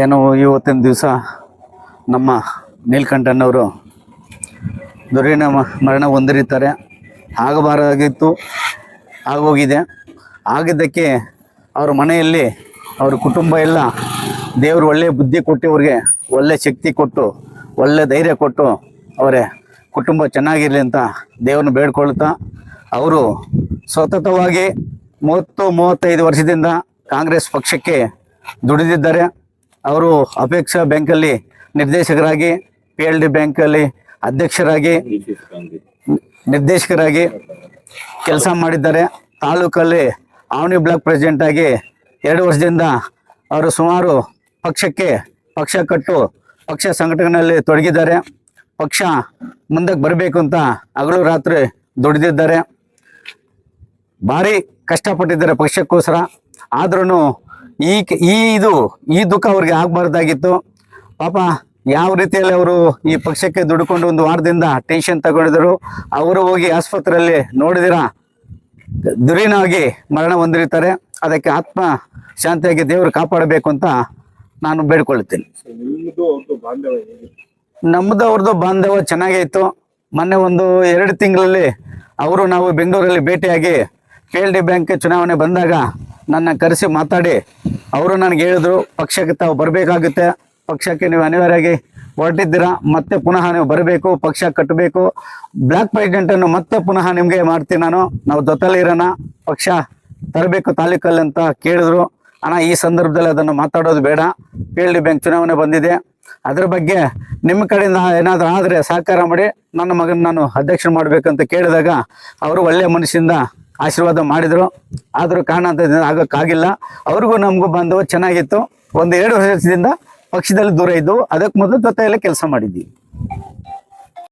ಏನು ಇವತ್ತಿನ ದಿವಸ ನಮ್ಮ ನೀಲಕಂಠಣ್ಣವರು ಮರಣ ಹೊಂದಿರುತ್ತಾರೆ. ಆಗಬಾರದಾಗಿತ್ತು, ಆಗೋಗಿದೆ. ಆಗಿದ್ದಕ್ಕೆ ಅವ್ರ ಮನೆಯಲ್ಲಿ ಅವ್ರ ಕುಟುಂಬ ಎಲ್ಲ ದೇವರು ಒಳ್ಳೆಯ ಬುದ್ಧಿ ಕೊಟ್ಟು, ಅವ್ರಿಗೆ ಒಳ್ಳೆ ಶಕ್ತಿ ಕೊಟ್ಟು, ಒಳ್ಳೆ ಧೈರ್ಯ ಕೊಟ್ಟು ಅವರೇ ಕುಟುಂಬ ಚೆನ್ನಾಗಿರಲಿ ಅಂತ ದೇವ್ರನ್ನ ಬೇಡ್ಕೊಳ್ತಾ, ಅವರು ಸತತವಾಗಿ 30-35 ವರ್ಷದಿಂದ ಕಾಂಗ್ರೆಸ್ ಪಕ್ಷಕ್ಕೆ ದುಡಿದಿದ್ದಾರೆ. ಅವರು ಅಪೇಕ್ಷಾ ಬ್ಯಾಂಕಲ್ಲಿ ನಿರ್ದೇಶಕರಾಗಿ, PLD ಬ್ಯಾಂಕಲ್ಲಿ ನಿರ್ದೇಶಕರಾಗಿ ಕೆಲಸ ಮಾಡಿದ್ದಾರೆ. ತಾಲೂಕಲ್ಲಿ ಆವನಿ ಬ್ಲಾಕ್ ಪ್ರೆಸಿಡೆಂಟ್ ಆಗಿ 2 ವರ್ಷದಿಂದ ಅವರು ಸುಮಾರು ಪಕ್ಷ ಕಟ್ಟು ಪಕ್ಷ ಸಂಘಟನೆಯಲ್ಲಿ ತೊಡಗಿದ್ದಾರೆ. ಪಕ್ಷ ಮುಂದಕ್ಕೆ ಬರಬೇಕು ಅಂತ ಹಗಲು ರಾತ್ರಿ ದುಡಿದಿದ್ದಾರೆ. ಭಾರಿ ಕಷ್ಟಪಟ್ಟಿದ್ದಾರೆ ಪಕ್ಷಕ್ಕೋಸ್ಕರ. ಆದ್ರೂ ಈ ದುಃಖ ಅವ್ರಿಗೆ ಆಗಬಾರ್ದಾಗಿತ್ತು. ಪಾಪ ಯಾವ ರೀತಿಯಲ್ಲಿ ಅವರು ಈ ಪಕ್ಷಕ್ಕೆ ದುಡ್ಕೊಂಡು 1 ವಾರದಿಂದ ಟೆನ್ಷನ್ ತಗೊಂಡಿದ್ರು. ಅವರು ಹೋಗಿ ಆಸ್ಪತ್ರೆಯಲ್ಲಿ ನೋಡಿದಿರ ದುರಿನಾಗಿ ಮರಣ ಹೊಂದಿರ್ತಾರೆ. ಅದಕ್ಕೆ ಆತ್ಮ ಶಾಂತಿಯಾಗಿ ದೇವರು ಕಾಪಾಡಬೇಕು ಅಂತ ನಾನು ಬೇಡ್ಕೊಳ್ತೀನಿ. ನಮ್ಮದು ಅವ್ರದ್ದು ಬಾಂಧವ್ಯ ಚೆನ್ನಾಗೇ ಇತ್ತು. ಮೊನ್ನೆ 1-2 ತಿಂಗಳಲ್ಲಿ ನಾವು ಬೆಂಗಳೂರಲ್ಲಿ ಭೇಟಿಯಾಗಿ PLD ಬ್ಯಾಂಕ್ ಚುನಾವಣೆ ಬಂದಾಗ ನನ್ನ ಕರೆಸಿ ಮಾತಾಡಿ ಅವರು ನನಗೆ ಹೇಳಿದ್ರು, ಪಕ್ಷಕ್ಕೆ ತಾವು ಬರಬೇಕಾಗುತ್ತೆ, ಪಕ್ಷಕ್ಕೆ ನೀವು ಅನಿವಾರ್ಯವಾಗಿ ಹೊರಟಿದ್ದೀರಾ, ಮತ್ತೆ ಪುನಃ ನೀವು ಬರಬೇಕು, ಪಕ್ಷ ಕಟ್ಟಬೇಕು, ಬ್ಲಾಕ್ ಪ್ರೆಸಿಡೆಂಟನ್ನು ಮತ್ತೆ ಪುನಃ ನಿಮಗೆ ಮಾಡ್ತೀನಿ, ನಾವು ಜೊತೆಲಿ ಇರೋಣ, ಪಕ್ಷ ತರಬೇಕು ತಾಲೂಕಲ್ಲಿ ಅಂತ ಕೇಳಿದ್ರು. ಅಣ್ಣ, ಈ ಸಂದರ್ಭದಲ್ಲಿ ಅದನ್ನು ಮಾತಾಡೋದು ಬೇಡ, PLD ಬ್ಯಾಂಕ್ ಚುನಾವಣೆ ಬಂದಿದೆ, ಅದ್ರ ಬಗ್ಗೆ ನಿಮ್ಮ ಕಡೆಯಿಂದ ಏನಾದರೂ ಆದರೆ ಸಹಕಾರ ಮಾಡಿ, ನನ್ನ ಮಗನ ನಾನು ಅಧ್ಯಕ್ಷ ಮಾಡಬೇಕಂತ ಕೇಳಿದಾಗ ಅವರು ಒಳ್ಳೆಯ ಮನಸ್ಸಿಂದ ಆಶೀರ್ವಾದ ಮಾಡಿದರು. ಆದರೂ ಕಾರಣಾಂತರದಿಂದ ಆಗೋಕ್ಕಾಗಿಲ್ಲ. ಅವ್ರಿಗೂ ನಮಗೂ ಬಾಂಧವ್ಯ ಚೆನ್ನಾಗಿತ್ತು. 1-2 ವರ್ಷದಿಂದ ಪಕ್ಷದಲ್ಲಿ ದೂರ ಇದ್ದು, ಅದಕ್ಕೆ ಮೊದಲು ಜೊತೆಯಲ್ಲೇ ಕೆಲಸ ಮಾಡಿದ್ವಿ.